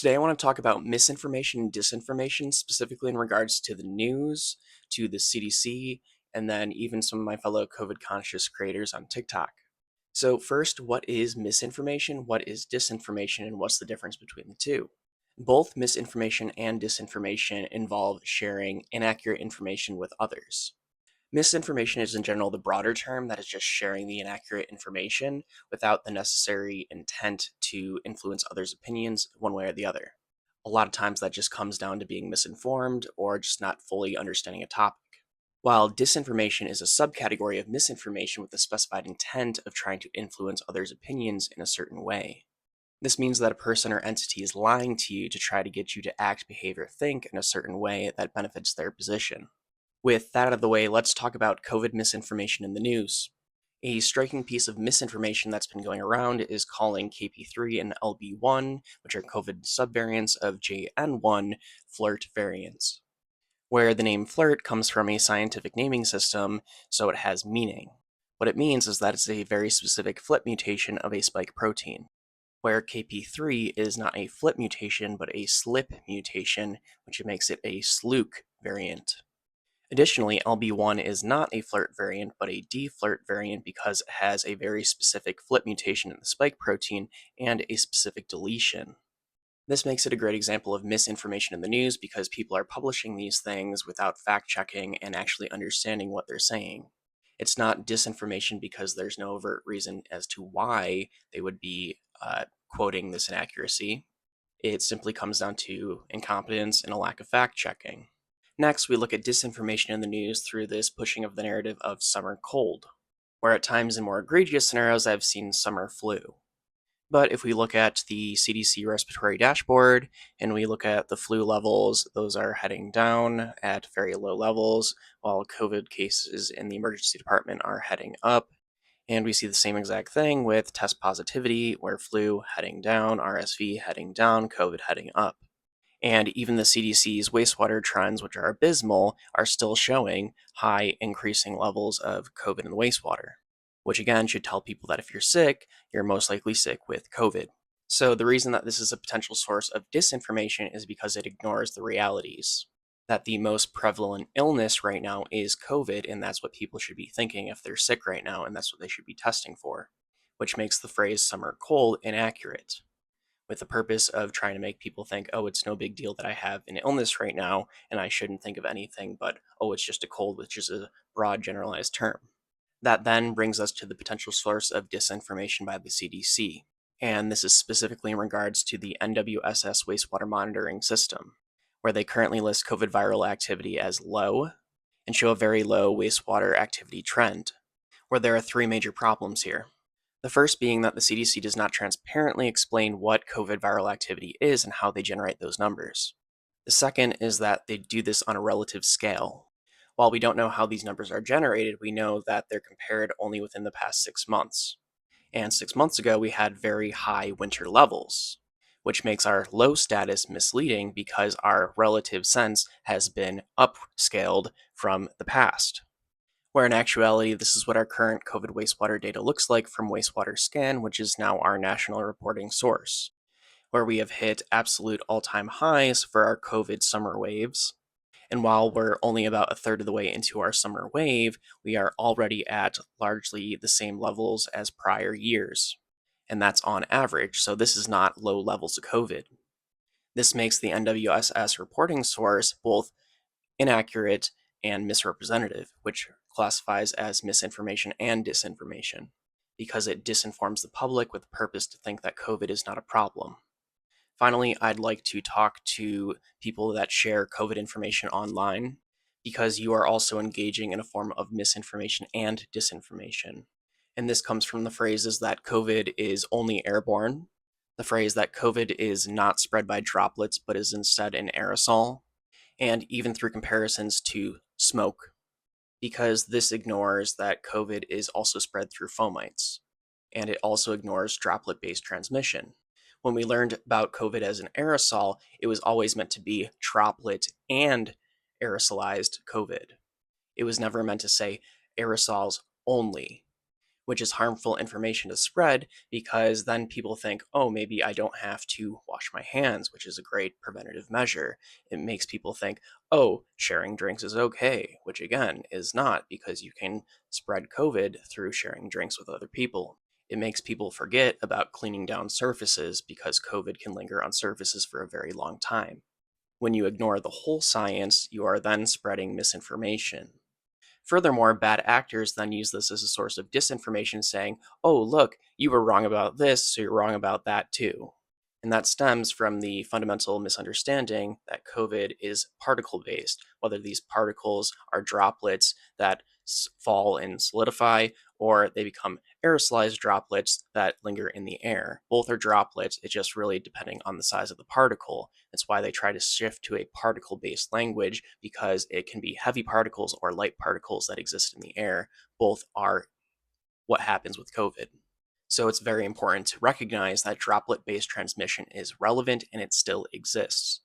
Today, I want to talk about misinformation and disinformation, specifically in regards to the news, to the CDC, and then even some of my fellow COVID conscious creators on TikTok. So, first, what is misinformation? What is disinformation? And what's the difference between the two? Both misinformation and disinformation involve sharing inaccurate information with others. Misinformation is in general the broader term that is just sharing the inaccurate information without the necessary intent to influence others' opinions one way or the other. A lot of times that just comes down to being misinformed or just not fully understanding a topic. While disinformation is a subcategory of misinformation with the specified intent of trying to influence others' opinions in a certain way. This means that a person or entity is lying to you to try to get you to act, behave, or think in a certain way that benefits their position. With that out of the way, let's talk about COVID misinformation in the news. A striking piece of misinformation that's been going around is calling KP3 and LB1, which are COVID subvariants of JN1, flirt variants, where the name flirt comes from a scientific naming system, so it has meaning. What it means is that it's a very specific flip mutation of a spike protein, where KP3 is not a flip mutation but a slip mutation, which makes it a SLUK variant. Additionally, LB1 is not a flirt variant, but a D-flirt variant because it has a very specific flip mutation in the spike protein and a specific deletion. This makes it a great example of misinformation in the news because people are publishing these things without fact-checking and actually understanding what they're saying. It's not disinformation because there's no overt reason as to why they would be quoting this inaccuracy. It simply comes down to incompetence and a lack of fact-checking. Next, we look at disinformation in the news through this pushing of the narrative of summer cold, where at times in more egregious scenarios I've seen summer flu. But if we look at the CDC respiratory dashboard and we look at the flu levels, those are heading down at very low levels, while COVID cases in the emergency department are heading up. And we see the same exact thing with test positivity, where flu heading down, RSV heading down, COVID heading up. And even the CDC's wastewater trends, which are abysmal, are still showing high increasing levels of COVID in the wastewater, which again should tell people that if you're sick, you're most likely sick with COVID. So the reason that this is a potential source of disinformation is because it ignores the realities. That the most prevalent illness right now is COVID, and that's what people should be thinking if they're sick right now, and that's what they should be testing for, which makes the phrase summer cold inaccurate, with the purpose of trying to make people think, oh, it's no big deal that I have an illness right now, and I shouldn't think of anything but, oh, it's just a cold, which is a broad generalized term. That then brings us to the potential source of disinformation by the CDC, and this is specifically in regards to the NWSS wastewater monitoring system, where they currently list COVID viral activity as low and show a very low wastewater activity trend, where there are three major problems here. The first being that the CDC does not transparently explain what COVID viral activity is and how they generate those numbers. The second is that they do this on a relative scale. While we don't know how these numbers are generated, we know that they're compared only within the past 6 months. And 6 months ago, we had very high winter levels, which makes our low status misleading because our relative sense has been upscaled from the past, where in actuality, this is what our current COVID wastewater data looks like from Wastewater Scan, which is now our national reporting source, where we have hit absolute all-time highs for our COVID summer waves. And while we're only about a third of the way into our summer wave, we are already at largely the same levels as prior years. And that's on average, so this is not low levels of COVID. This makes the NWSS reporting source both inaccurate and misrepresentative, which classifies as misinformation and disinformation, because it disinforms the public with the purpose to think that COVID is not a problem. Finally, I'd like to talk to people that share COVID information online, because you are also engaging in a form of misinformation and disinformation. And this comes from the phrases that COVID is only airborne, the phrase that COVID is not spread by droplets but is instead an aerosol, and even through comparisons to smoke, because this ignores that COVID is also spread through fomites, and it also ignores droplet-based transmission. When we learned about COVID as an aerosol, it was always meant to be droplet and aerosolized COVID. It was never meant to say aerosols only, which is harmful information to spread because then people think, oh, maybe I don't have to wash my hands, which is a great preventative measure. It makes people think, oh, sharing drinks is okay, which again is not because you can spread COVID through sharing drinks with other people. It makes people forget about cleaning down surfaces because COVID can linger on surfaces for a very long time. When you ignore the whole science, you are then spreading misinformation. Furthermore, bad actors then use this as a source of disinformation, saying, oh, look, you were wrong about this, so you're wrong about that too. And that stems from the fundamental misunderstanding that COVID is particle based, whether these particles are droplets that fall and solidify, or they become aerosolized droplets that linger in the air. Both are droplets, it's just really depending on the size of the particle. That's why they try to shift to a particle based language because it can be heavy particles or light particles that exist in the air. Both are what happens with COVID. So it's very important to recognize that droplet based transmission is relevant and it still exists.